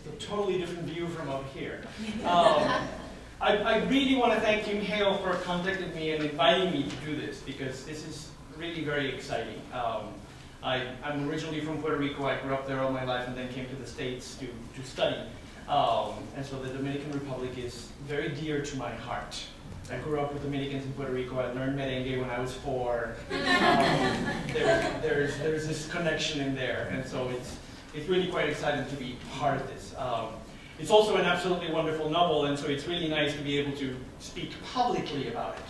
It's a totally different view from up here. I really want to thank Kim Hale for contacting me and inviting me to do this, because this is really very exciting. I'm originally from Puerto Rico. I grew up there all my life and then came to the States to study. And so the Dominican Republic is very dear to my heart. I grew up with Dominicans in Puerto Rico. I learned merengue when I was 4. There's this connection in there, and so it's really quite exciting to be part of this. It's also an absolutely wonderful novel, and so it's really nice to be able to speak publicly about it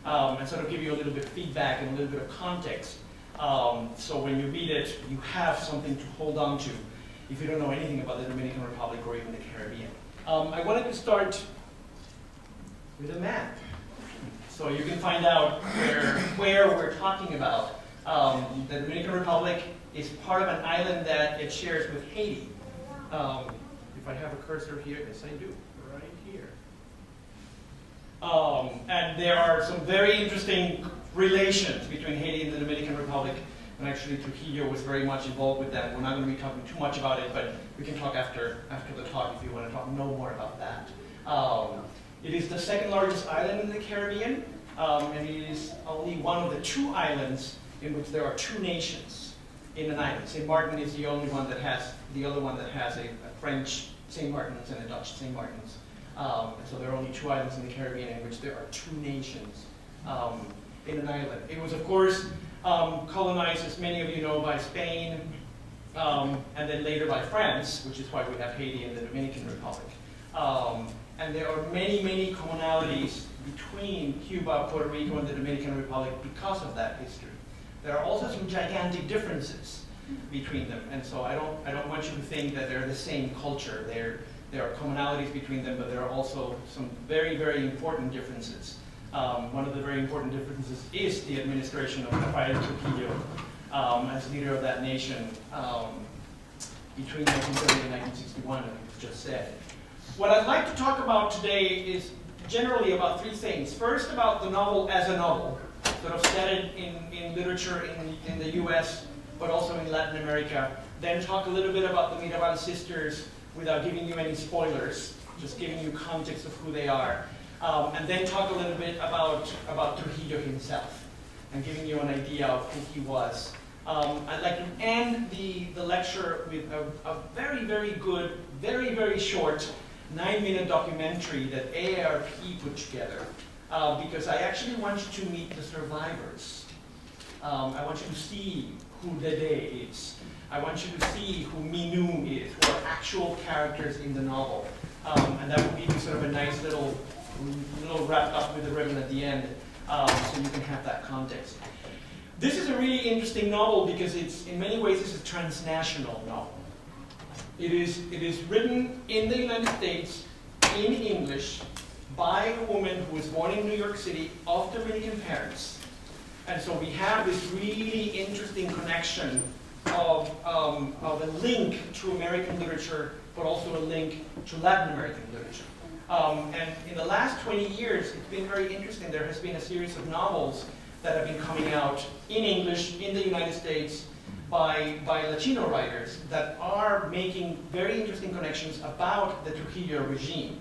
and sort of give you a little bit of feedback and a little bit of context. So when you read it, you have something to hold on to if you don't know anything about the Dominican Republic or even the Caribbean. I wanted to start with a map, so you can find out where we're talking about. The Dominican Republic is part of an island that it shares with Haiti. If I have a cursor here, yes I do, right here. And there are some very interesting relations between Haiti and the Dominican Republic, and actually Trujillo was very much involved with them. We're not going to be talking too much about it, but we can talk after the talk if you want to know more about that. It is the second largest island in the Caribbean, and it is only one of the 2 islands in which there are 2 nations in an island. St. Martin is the only one that has, the other one that has a French St. Martin's and a Dutch St. Martin's. So there are only 2 islands in the Caribbean in which there are 2 nations in an island. It was, of course, colonized, as many of you know, by Spain, and then later by France, which is why we have Haiti and the Dominican Republic. And there are many, many commonalities between Cuba, Puerto Rico, and the Dominican Republic because of that history. There are also some gigantic differences between them, and so I don't want you to think that they're the same culture. There are commonalities between them, but there are also some very, very important differences. One of the very important differences is the administration of Rafael Trujillo as leader of that nation between 1930 and 1961, as we've just said. What I'd like to talk about today is generally about 3 things. First, about the novel as a novel, sort of set in literature in the US, but also in Latin America. Then talk a little bit about the Mirabal sisters without giving you any spoilers, just giving you context of who they are. And then talk a little bit about Trujillo himself and giving you an idea of who he was. I'd like to end the lecture with a very, very good, very, very short 9-minute documentary that AARP put together because I actually want you to meet the survivors. I want you to see who Dede is. I want you to see who Minu is, who are actual characters in the novel. And that will give you sort of a nice little wrapped up with the ribbon at the end, so you can have that context. This is a really interesting novel because it's, in many ways, it's a transnational novel. It is written in the United States in English by a woman who was born in New York City of Dominican parents. And so we have this really interesting connection of a link to American literature, but also a link to Latin American literature. And in the last 20 years, it's been very interesting. There has been a series of novels that have been coming out in English in the United States by Latino writers that are making very interesting connections about the Trujillo regime.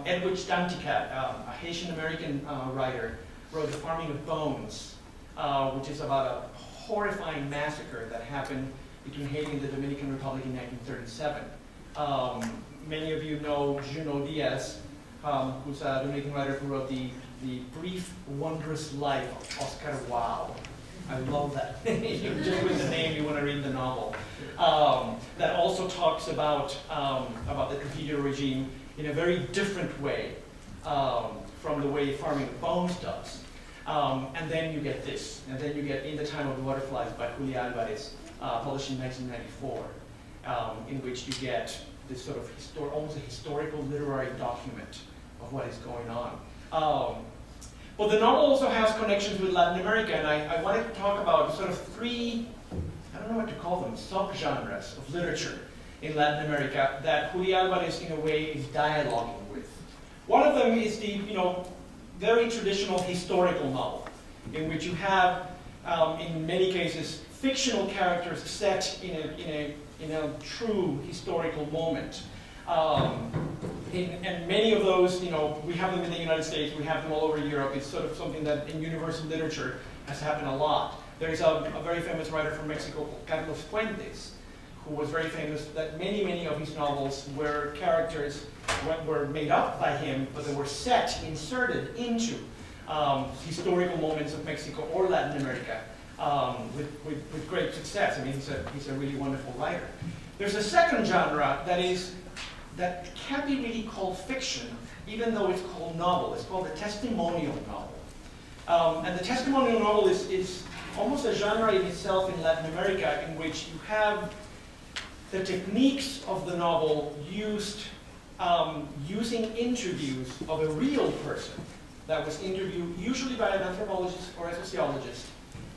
Edwidge Danticat, a Haitian-American writer, wrote The Farming of Bones, which is about a horrifying massacre that happened between Haiti and the Dominican Republic in 1937. Many of you know Junot Diaz, who's a Dominican writer who wrote the Brief, Wondrous Life of Oscar Wilde. I love that. Just with the name, you want to read the novel. That also talks about the Trujillo regime in a very different way from the way Farming of Bones does. And then you get this. And then you get In the Time of the Butterflies by Julia Alvarez, published in 1994, in which you get this sort of almost a historical literary document of what is going on. But the novel also has connections with Latin America, and I wanted to talk about sort of 3, I don't know what to call them, subgenres of literature in Latin America that Julia Alvarez, in a way, is dialoguing with. One of them is the, very traditional historical novel, in which you have, in many cases, fictional characters set in a true historical moment. And many of those, you know, we have them in the United States, we have them all over Europe. It's sort of something that in universal literature has happened a lot. There is a very famous writer from Mexico, Carlos Fuentes, who was very famous, that many of his novels were characters were made up by him, but they were inserted into historical moments of Mexico or Latin America with great success. I mean, he's a really wonderful writer. There's a second genre that can't be really called fiction, even though it's called novel. It's called the testimonial novel. And the testimonial novel is almost a genre in itself in Latin America, in which you have the techniques of the novel used using interviews of a real person that was interviewed usually by an anthropologist or a sociologist,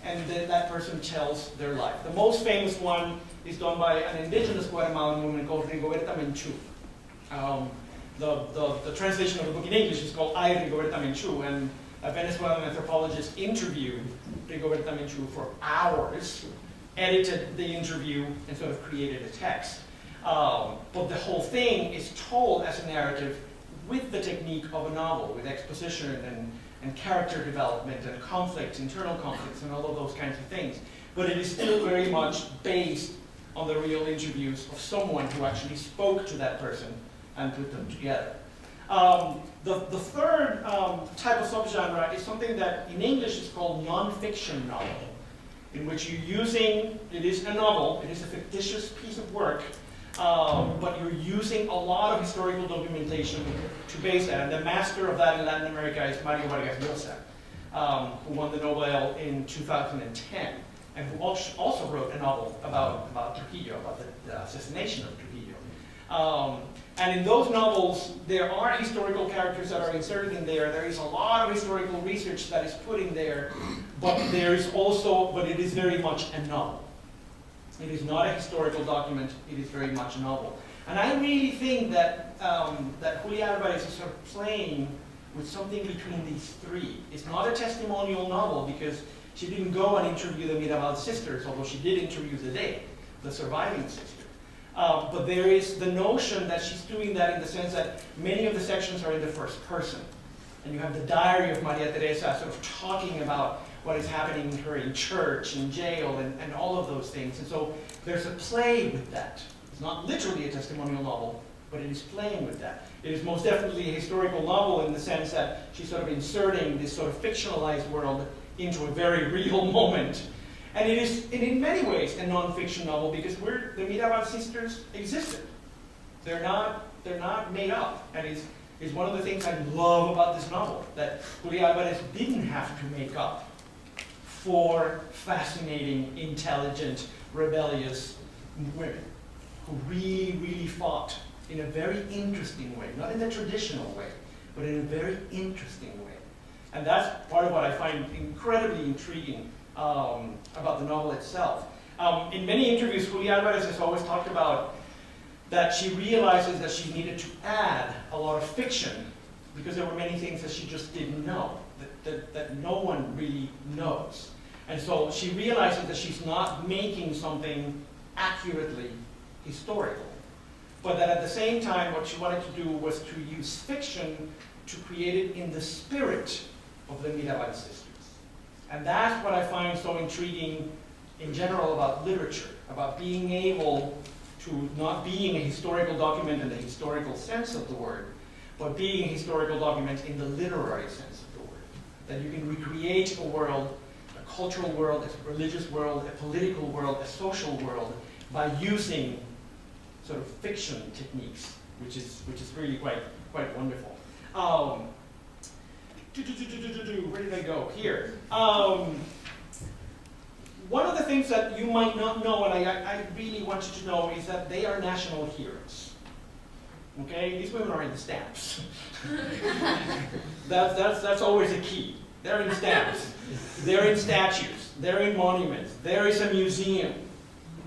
and then that person tells their life. The most famous one is done by an indigenous Guatemalan woman called Rigoberta Menchú. The translation of the book in English is called I, Rigoberta Menchú, and a Venezuelan anthropologist interviewed Rigoberta Menchú for hours, edited the interview, and sort of created a text. But the whole thing is told as a narrative with the technique of a novel, with exposition and character development and conflict, internal conflicts, and all of those kinds of things. But it is still very much based on the real interviews of someone who actually spoke to that person and put them together. The third type of subgenre is something that in English is called non-fiction novel, in which you're using, it is a novel, it is a fictitious piece of work, but you're using a lot of historical documentation to base that. And the master of that in Latin America is Mario Vargas Llosa, who won the Nobel in 2010, and who also wrote a novel about Trujillo, about the assassination of Trujillo. And in those novels, there are historical characters that are inserted in there. There is a lot of historical research that is put in there, but it is very much a novel. It is not a historical document, it is very much a novel. And I really think that Julia Alvarez is sort of playing with something between these three. It's not a testimonial novel because she didn't go and interview the Mirabal sisters, although she did interview the surviving sister. But there is the notion that she's doing that in the sense that many of the sections are in the first person. And you have the diary of Maria Teresa sort of talking about what is happening to her in church, in jail, and all of those things. And so there's a play with that. It's not literally a testimonial novel, but it is playing with that. It is most definitely a historical novel in the sense that she's sort of inserting this sort of fictionalized world into a very real moment. And it is, in many ways, a non-fiction novel because the Mirabal sisters existed. They're not made up. And it's one of the things I love about this novel, that Julia Alvarez didn't have to make up for fascinating, intelligent, rebellious women who really fought in a very interesting way, not in the traditional way, but in a very interesting way. And that's part of what I find incredibly intriguing about the novel itself. In many interviews, Julia Alvarez has always talked about that she realizes that she needed to add a lot of fiction because there were many things that she just didn't know, that no one really knows. And so she realizes that she's not making something accurately historical, but that at the same time what she wanted to do was to use fiction to create it in the spirit of the Mirabal sisters. And that's what I find so intriguing in general about literature, about being able to not being a historical document in the historical sense of the word, but being a historical document in the literary sense of the word. That you can recreate a world, a cultural world, a religious world, a political world, a social world, by using sort of fiction techniques, which is really quite wonderful. Where did I go? Here. One of the things that you might not know, and I really want you to know, is that they are national heroes. Okay? These women are in the stamps. That's always a key. They're in stamps. They're in statues. They're in monuments. There is a museum.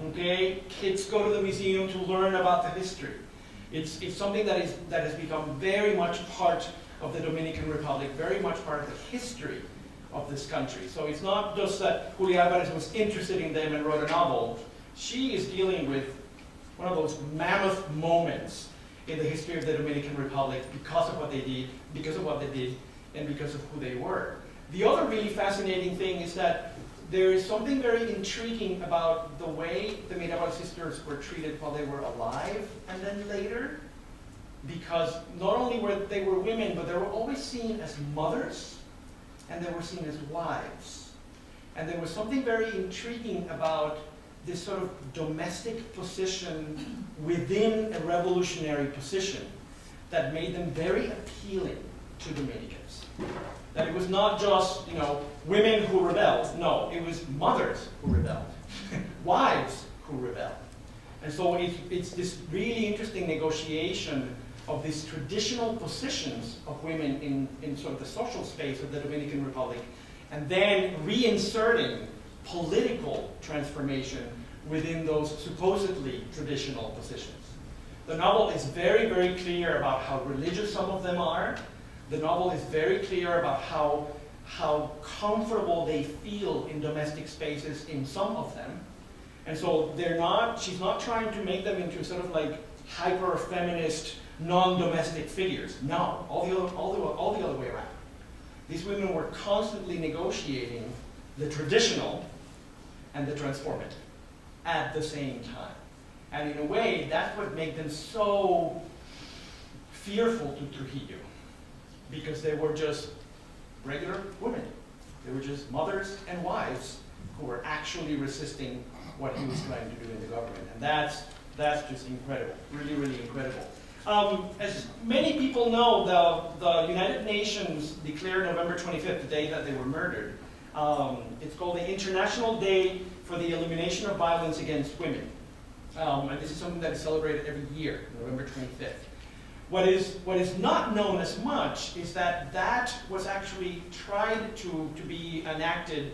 Okay? Kids go to the museum to learn about the history. It's something that has become very much part of the Dominican Republic, very much part of the history of this country. So it's not just that Julia Alvarez was interested in them and wrote a novel. She is dealing with one of those mammoth moments in the history of the Dominican Republic because of what they did, and because of who they were. The other really fascinating thing is that there is something very intriguing about the way the Mirabal sisters were treated while they were alive and then later, because not only were they women, but they were always seen as mothers, and they were seen as wives. And there was something very intriguing about this sort of domestic position within a revolutionary position that made them very appealing to Dominicans. That it was not just, women who rebelled. No, it was mothers who rebelled, wives who rebelled. And so it's this really interesting negotiation of these traditional positions of women in sort of the social space of the Dominican Republic, and then reinserting political transformation within those supposedly traditional positions. The novel is very, very clear about how religious some of them are. The novel is very clear about how comfortable they feel in domestic spaces in some of them. And so she's not trying to make them into sort of like hyper-feminist, non-domestic figures. No, all the other way around. These women were constantly negotiating the traditional and the transformative at the same time. And in a way, that's what made them so fearful to Trujillo, because they were just regular women. They were just mothers and wives who were actually resisting what he was trying to do in the government. And that's just incredible, really, really incredible. As many people know, the United Nations declared November 25th, the day that they were murdered. It's called the International Day for the Elimination of Violence Against Women. And this is something that is celebrated every year, November 25th. What is not known as much is that was actually tried to be enacted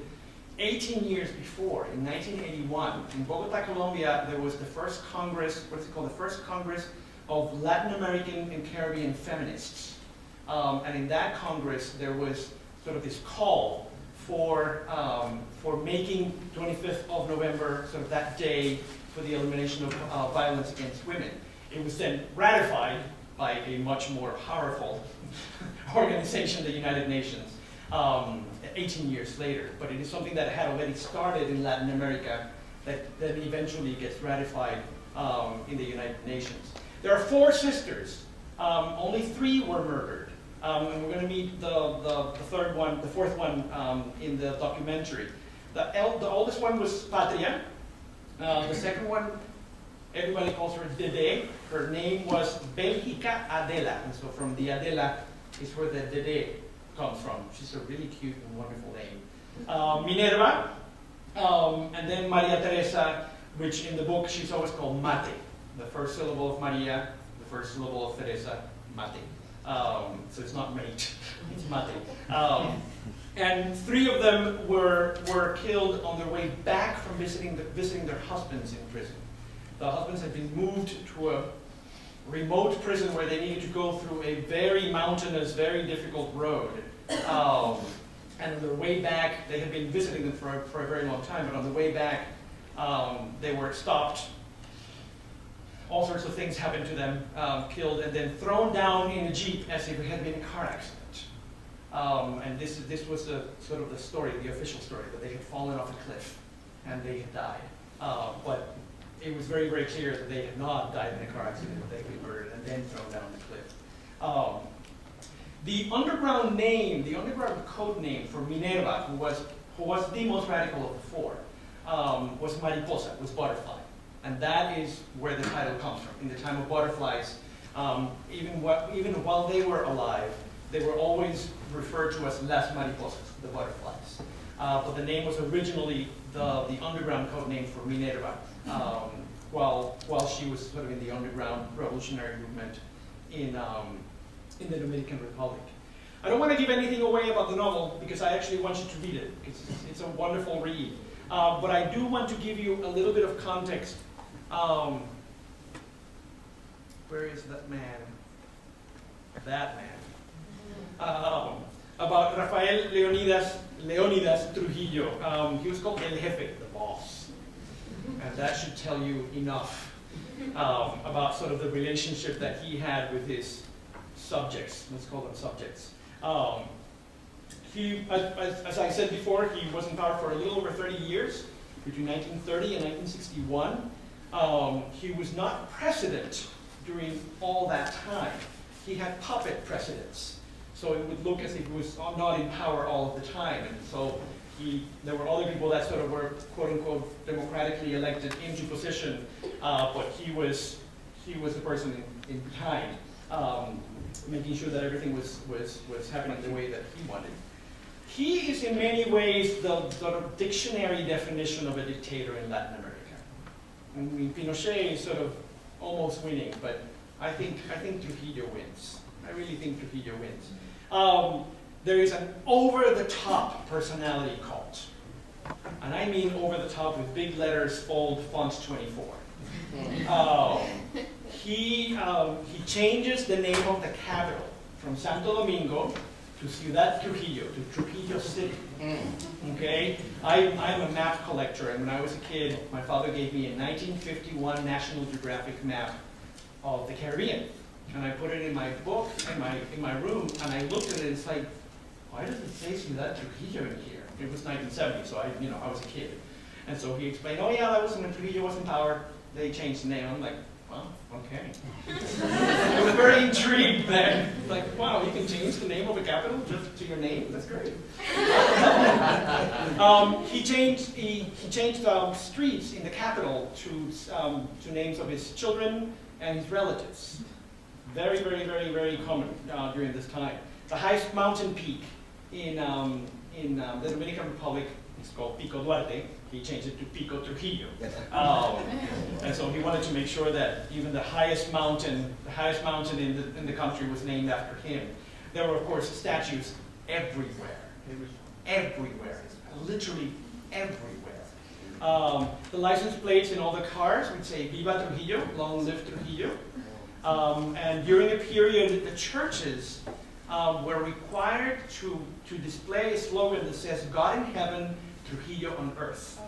18 years before, in 1981. In Bogota, Colombia, there was the first Congress, the first Congress of Latin American and Caribbean Feminists. And in that Congress, there was sort of this call for making 25th of November sort of that day for the elimination of violence against women. It was then ratified by a much more powerful organization, the United Nations, 18 years later. But it is something that had already started in Latin America that then eventually gets ratified in the United Nations. There are 4 sisters. Only 3 were murdered. And we're going to meet the fourth one in the documentary. The oldest one was Patria. The second one, everybody calls her Dede. Her name was Belgica Adela. And so from the Adela is where the Dede comes from. She's a really cute and wonderful name. Minerva, and then Maria Teresa, which in the book she's always called Mate. The first syllable of Maria, the first syllable of Teresa, Mate. So it's not mate, it's Mate. And 3 of them were killed on their way back from visiting their husbands in prison. The husbands had been moved to a remote prison where they needed to go through a very mountainous, very difficult road. And on their way back, they had been visiting them for a very long time, but on the way back, they were stopped. All sorts of things happened to them, killed, and then thrown down in a jeep as if it had been a car accident. And this was sort of the story, the official story, that they had fallen off a cliff and they had died. But it was very, very clear that they had not died in a car accident, that they had been murdered and then thrown down the cliff. The underground name, the underground code name for Minerva, who was the most radical of the 4, was Mariposa, was butterfly. And that is where the title comes from. In the time of butterflies, even while they were alive, they were always referred to as Las Mariposas, the butterflies. But the name was originally the underground code name for Minerva, while she was sort of in the underground revolutionary movement in the Dominican Republic. I don't want to give anything away about the novel because I actually want you to read it. It's a wonderful read. But I do want to give you a little bit of context. Where is that man? That man. About Rafael Leonidas Trujillo. He was called El Jefe, the boss. And that should tell you enough about sort of the relationship that he had with his subjects. Let's call them subjects. As I said before, he was in power for a little over 30 years, between 1930 and 1961. He was not president during all that time. He had puppet presidents. So it would look as if he was not in power all of the time. And so there were other people that sort of were, quote unquote, democratically elected into position, but he was the person in behind, making sure that everything was happening the way that he wanted. He is in many ways the sort of dictionary definition of a dictator in Latin America. I mean, Pinochet is sort of almost winning, but I think Trujillo wins. I really think Trujillo wins. There is an over-the-top personality cult. And I mean over-the-top with big letters, bold, font 24. He changes the name of the capital from Santo Domingo to Ciudad Trujillo, to Trujillo City. Okay? I'm a map collector, and when I was a kid, my father gave me a 1951 National Geographic map of the Caribbean. And I put it in my book, in my room, and I looked at it, and it's like, why does it say Ciudad Trujillo in here? It was 1970, so I was a kid. And so he explained, oh yeah, that was when Trujillo was in power. They changed the name. I'm like, well, okay. I was very intrigued then. Like, wow, you can change the name of a capital just to your name? That's great. He changed streets in the capital to names of his children and his relatives. Very, very, very, very common during this time. The highest mountain peak in the Dominican Republic is called Pico Duarte. He changed it to Pico Trujillo. And so he wanted to make sure that even the highest mountain in the country was named after him. There were, of course, statues everywhere. It was everywhere, literally everywhere. The license plates in all the cars would say Viva Trujillo, long live Trujillo. And during a period, the churches were required to display a slogan that says, God in heaven, Trujillo on earth.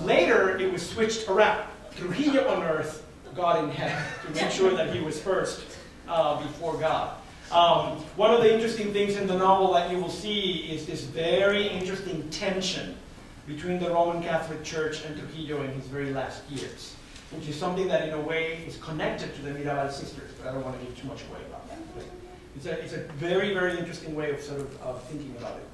Later, it was switched around. Trujillo on earth, God in heaven, to make sure that he was first before God. One of the interesting things in the novel that you will see is this very interesting tension between the Roman Catholic Church and Trujillo in his very last years, which is something that in a way is connected to the Mirabal sisters, but I don't want to give too much away about that. But it's a very, very interesting way of sort of thinking about it.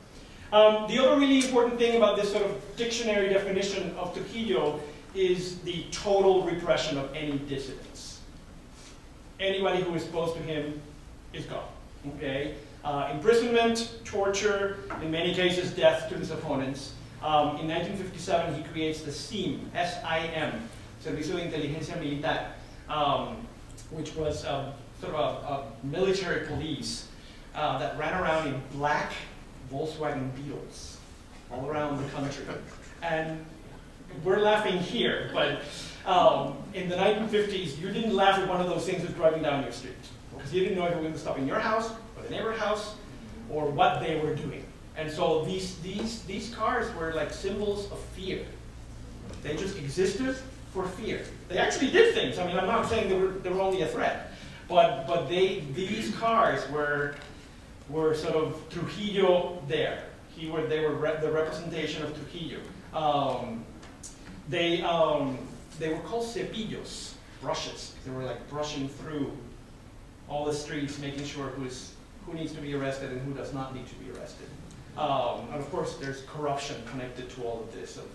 The other really important thing about this sort of dictionary definition of Trujillo is the total repression of any dissidents. Anybody who is opposed to him is gone. Okay? Imprisonment, torture, in many cases death to his opponents. In 1957 he creates the SIM, S-I-M, Servicio de Inteligencia Militar, which was sort of a military police that ran around in black Volkswagen Beetles all around the country. And we're laughing here, but in the 1950s, you didn't laugh at one of those things that's driving down your street, because you didn't know if they were going to stop in your house, or the neighbor's house, or what they were doing. And so these cars were like symbols of fear. They just existed for fear. They actually did things. I mean, I'm not saying they were only a threat, but these cars were sort of Trujillo there. They were the representation of Trujillo. They were called cepillos, brushes. They were like brushing through all the streets, making sure who needs to be arrested and who does not need to be arrested. And of course, there's corruption connected to all of this, of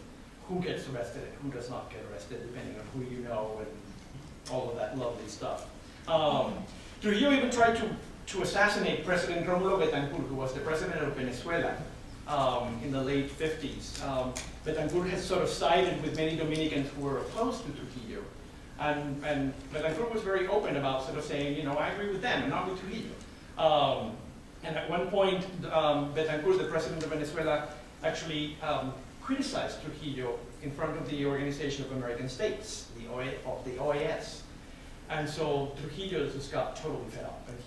who gets arrested and who does not get arrested, depending on who you know and all of that lovely stuff. Trujillo even tried to assassinate President Rómulo Betancourt, who was the president of Venezuela in the late 50s. Betancourt has sort of sided with many Dominicans who were opposed to Trujillo. And Betancourt was very open about sort of saying, you know, I agree with them and not with Trujillo. And at one point, Betancourt, the president of Venezuela, actually criticized Trujillo in front of the Organization of American States, the OAS. And so Trujillo just got totally fed up. And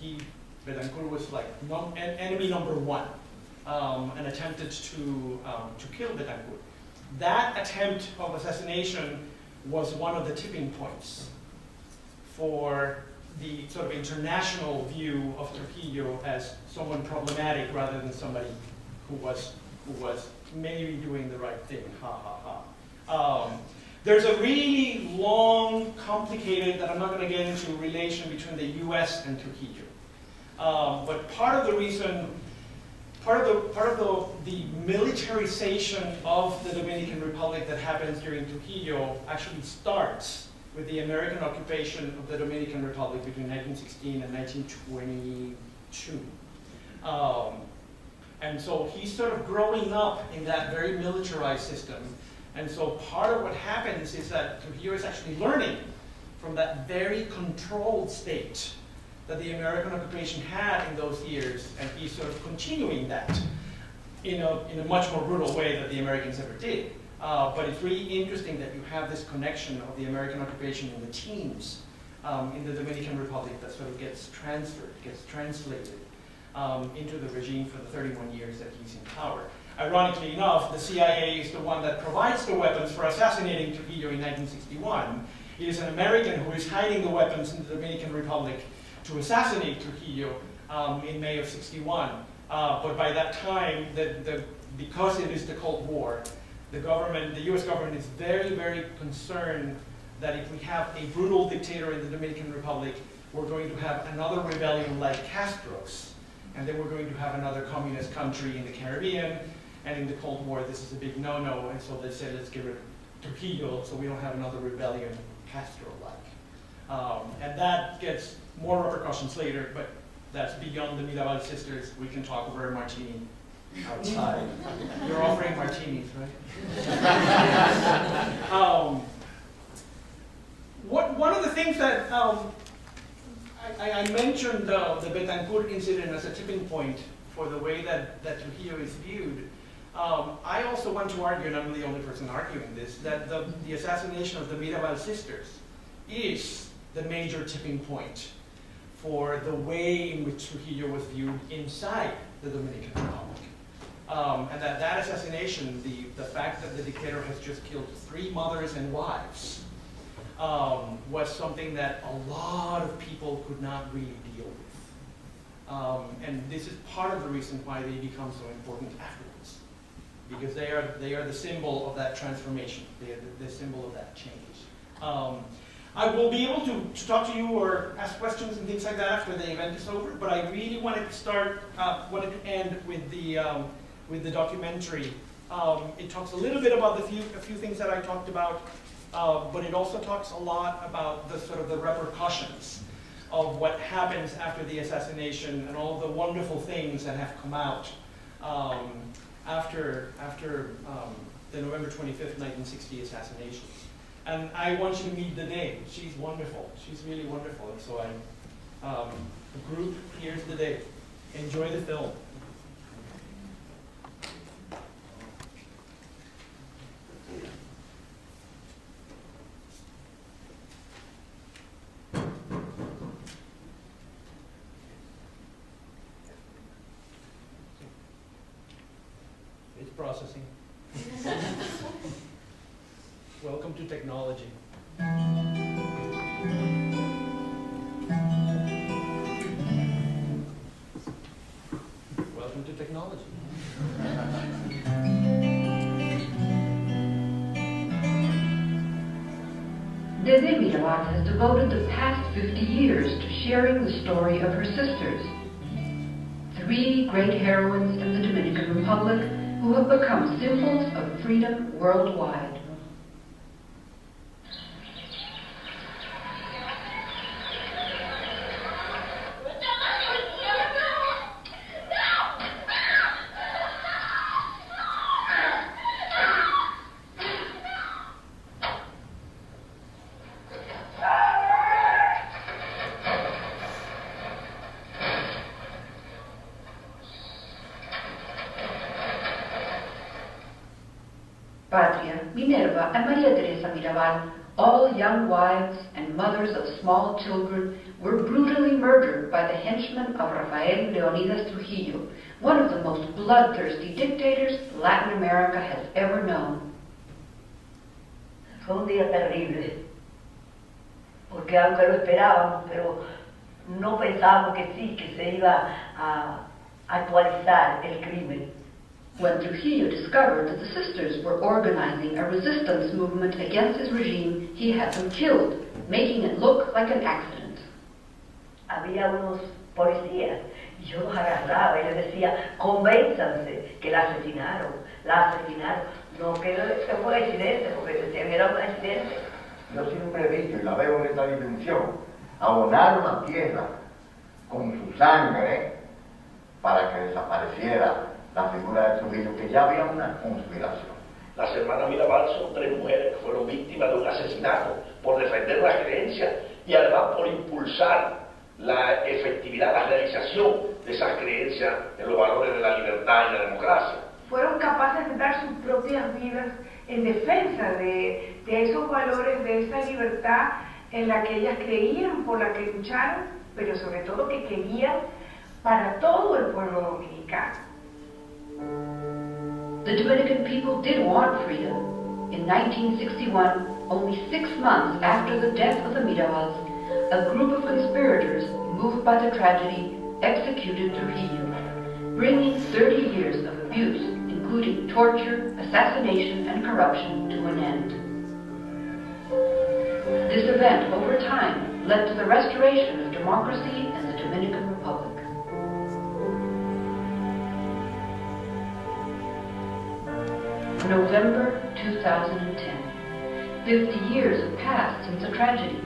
Betancourt was like enemy number one, and attempted to kill Betancourt. That attempt of assassination was one of the tipping points for the sort of international view of Trujillo as someone problematic rather than somebody who was maybe doing the right thing, ha ha ha. There's a really long, complicated, that I'm not going to get into, relation between the US and Trujillo. But part of the reason, part of the militarization of the Dominican Republic that happens during Trujillo actually starts with the American occupation of the Dominican Republic between 1916 and 1922. And so he's sort of growing up in that very militarized system. And so part of what happens is that Trujillo is actually learning from that very controlled state that the American occupation had in those years, and he's sort of continuing that in a much more brutal way than the Americans ever did. But it's really interesting that you have this connection of the American occupation in the teens in the Dominican Republic that sort of gets transferred, gets translated into the regime for the 31 years that he's in power. Ironically enough, the CIA is the one that provides the weapons for assassinating Trujillo in 1961. It is an American who is hiding the weapons in the Dominican Republic to assassinate Trujillo in May of '61. But by that time, because it is the Cold War, the US government is very, very concerned that if we have a brutal dictator in the Dominican Republic, we're going to have another rebellion like Castro's. And then we're going to have another communist country in the Caribbean. And in the Cold War, this is a big no-no. And so they said, let's get rid of Trujillo so we don't have another rebellion Castro-like. And that gets more repercussions later, but that's beyond the Mirabal sisters. We can talk over a martini outside. You're offering martinis, right? One of the things that I mentioned the Betancourt incident as a tipping point for the way that Trujillo is viewed. I also want to argue, and I'm the only person arguing this, that the assassination of the Mirabal sisters is the major tipping point for the way in which Trujillo was viewed inside the Dominican Republic. And that assassination, the fact that the dictator has just killed 3 mothers and wives, was something that a lot of people could not really deal with. And this is part of the reason why they become so important afterwards. Because they are the symbol of that transformation. They are the symbol of that change. I will be able to talk to you or ask questions and things like that after the event is over, but I really wanted to end with the documentary. It talks a little bit about a few things that I talked about, but it also talks a lot about the sort of the repercussions of what happens after the assassination and all the wonderful things that have come out after the November 25th, 1960 assassination. And I want you to meet Danae. She's wonderful. She's really wonderful. And so the group, here's Danae. Enjoy the film. It's processing. Welcome to technology. Welcome to technology. Dede Mirabal has devoted the past 50 years to sharing the story of her sisters, 3 great heroines in the Dominican Republic who have become symbols of freedom worldwide. Patria, Minerva, and Maria Teresa Mirabal, all young wives and mothers of small children, were brutally murdered by the henchmen of Rafael Leonidas Trujillo, one of the most bloodthirsty dictators Latin America has ever known. Fue un día terrible, porque aunque lo esperábamos, pero no pensábamos que sí, que se iba a actualizar el crimen. When Trujillo discovered that the sisters were organizing a resistance movement against his regime, he had them killed, making it look like an accident. Había unos policías y yo los agarraba y les decía, convénzanse que la asesinaron, no que fue un accidente, porque decían que era un accidente. Yo siempre he dicho, y la veo en esta dimensión, abonar una tierra con su sangre para que desapareciera la figura de Trujillo, que ya había una conspiración. Las hermanas Mirabal son 3 mujeres que fueron víctimas de un asesinato por defender las creencias y además por impulsar la efectividad, la realización de esas creencias en los valores de la libertad y la democracia. Fueron capaces de dar sus propias vidas en defensa de esos valores, de esa libertad en la que ellas creían, por la que lucharon, pero sobre todo que querían para todo el pueblo dominicano. The Dominican people did want freedom. In 1961, only 6 months after the death of the Mirabals, a group of conspirators, moved by the tragedy, executed Trujillo, bringing 30 years of abuse, including torture, assassination, and corruption, to an end. This event, over time, led to the restoration of democracy in the Dominican Republic. November 2010. 50 years have passed since the tragedy.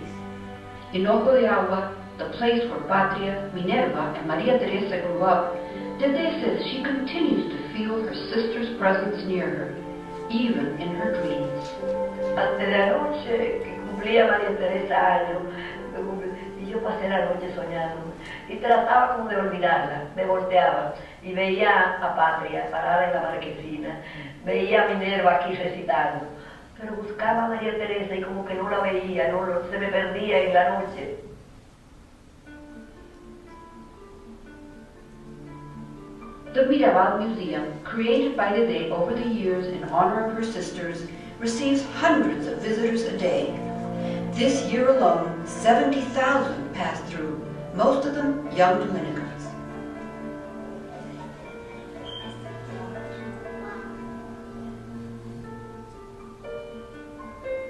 In Ojo de Agua, the place where Patria, Minerva, and Maria Teresa grew up, Dede says she continues to feel her sister's presence near her, even in her dreams. Antes de la noche, que cumplía María Teresa años, y yo pasé la noche soñando, y trataba como de olvidarla, me volteaba, y veía a Patria parada en la marquesina, veía a Minerva aquí recitando, pero buscaba a María Teresa y como que no la veía, se me perdía en la noche. The Mirabal Museum, created by Dede over the years in honor of her sisters, receives hundreds of visitors a day. This year alone, 70,000 passed through, most of them young Dominicans.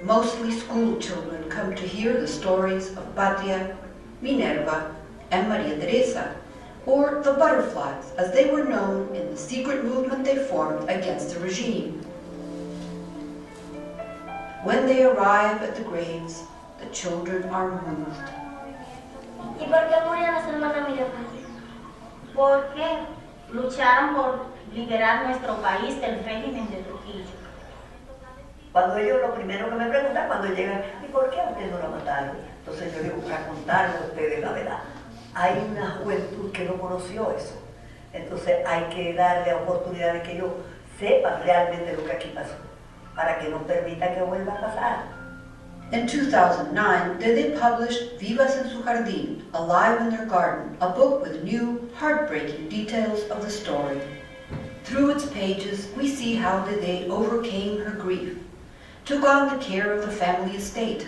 Mostly school children come to hear the stories of Patria, Minerva, and Maria Teresa, or the Butterflies, as they were known in the secret movement they formed against the regime. When they arrive at the graves, the children are moved. ¿Y por qué murieron las hermanas Mirabal? Porque lucharon por liberar nuestro país del régimen de Trujillo. Cuando ellos, lo primero que me preguntan cuando llegan, ¿y por qué a ustedes no la mataron? Entonces yo digo, para contarle a ustedes la verdad. Hay una juventud que no conoció eso. Entonces hay que darle oportunidad de que ellos sepan realmente lo que aquí pasó, para que no permita que vuelva a pasar. In 2009, Dede published Vivas en su Jardín, Alive in Their Garden, a book with new, heartbreaking details of the story. Through its pages, we see how Dede overcame her grief, took on the care of the family estate,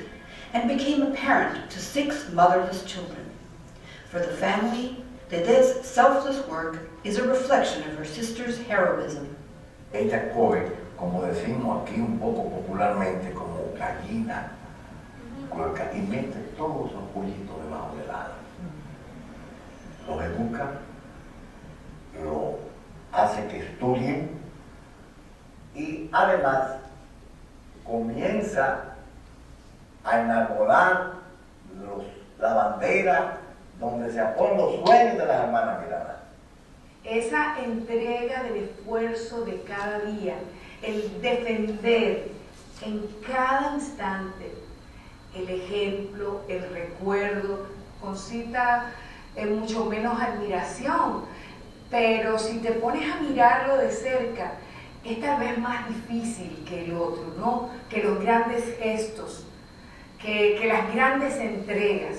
and became a parent to 6 motherless children. For the family, Dede's selfless work is a reflection of her sister's heroism. Ella coge, como decimos aquí un poco popularmente, como gallina, cueca, y mete todos los pollitos debajo del ala. Los educa, lo hace que estudien y además comienza a enamorar la bandera donde se ponen los sueños de las hermanas Mirabal. Esa entrega del esfuerzo de cada día, el defender en cada instante el ejemplo, el recuerdo, concita mucho menos admiración, pero si te pones a mirarlo de cerca, es tal vez más difícil que el otro, ¿no? Que los grandes gestos, que las grandes entregas.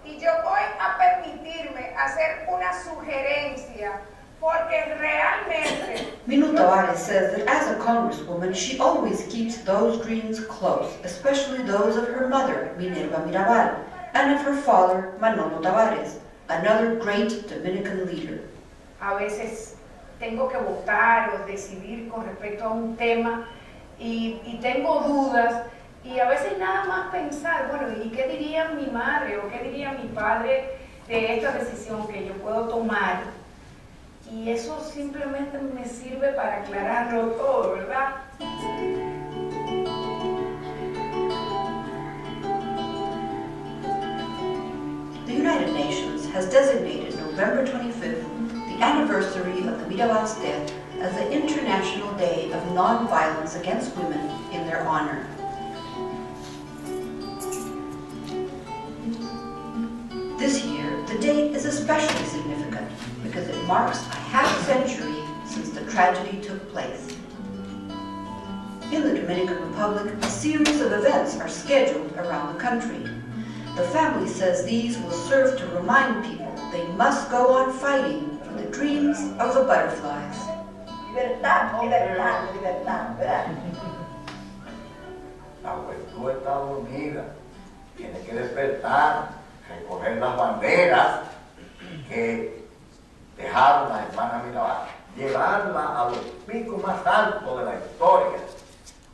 Y yo voy a permitirme hacer una sugerencia, porque realmente... Minutos Tavares says that as a congresswoman, she always keeps those dreams close, especially those of her mother, Minerva Mirabal, and of her father, Manolo Tavares, another great Dominican leader. A veces tengo que votar o decidir con respecto a un tema y tengo dudas y a veces nada más pensar, bueno, ¿y qué diría mi madre o qué diría mi padre de esta decisión que yo puedo tomar? Y eso simplemente me sirve para aclararlo todo, ¿verdad? The United Nations has designated November 25th, the anniversary of the Mirabals' death, as the International Day of Nonviolence Against Women in their honor. This year, the date is especially significant because it marks a half-century since the tragedy took place. In the Dominican Republic, a series of events are scheduled around the country. The family says these will serve to remind people they must go on fighting for the dreams of the butterflies. Libertad, libertad, libertad, ¿verdad? La juventud está dormida, tiene que despertar, recoger las banderas que dejaron las hermanas Mirabal, llevarla a los picos más altos de la historia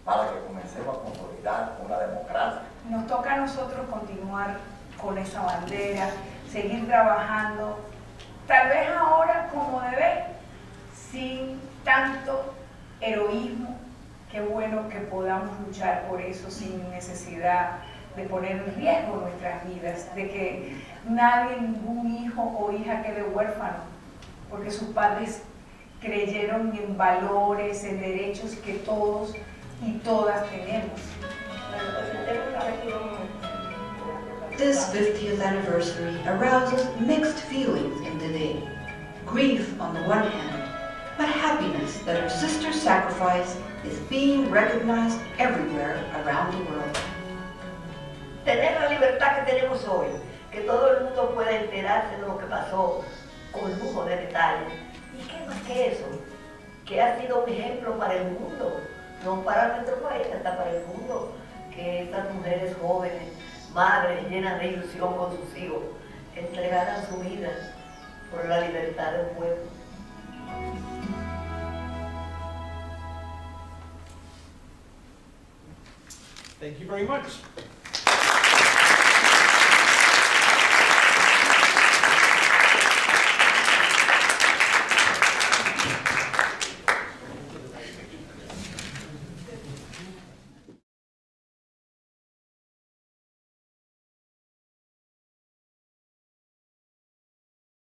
para que comencemos a consolidar una democracia. Nos toca a nosotros continuar con esa bandera, seguir trabajando, tal vez ahora como debe, sin tanto heroísmo. Qué bueno que podamos luchar por eso sin necesidad de poner en riesgo nuestras vidas, de que nadie, ningún hijo o hija quede huérfano, porque sus padres creyeron en valores, en derechos que todos y todas tenemos. This 50th anniversary arouses mixed feelings in the day. Grief on the one hand, but happiness that her sister's sacrifice is being recognized everywhere around the world. Tener la libertad que tenemos hoy, que todo el mundo pueda enterarse de lo que pasó con lujo de detalles. ¿Y qué más que eso? Que ha sido un ejemplo para el mundo, no para nuestro país, hasta para el mundo, que estas mujeres jóvenes, madres llenas de ilusión con sus hijos, entregaran su vida por la libertad del pueblo. Thank you very much.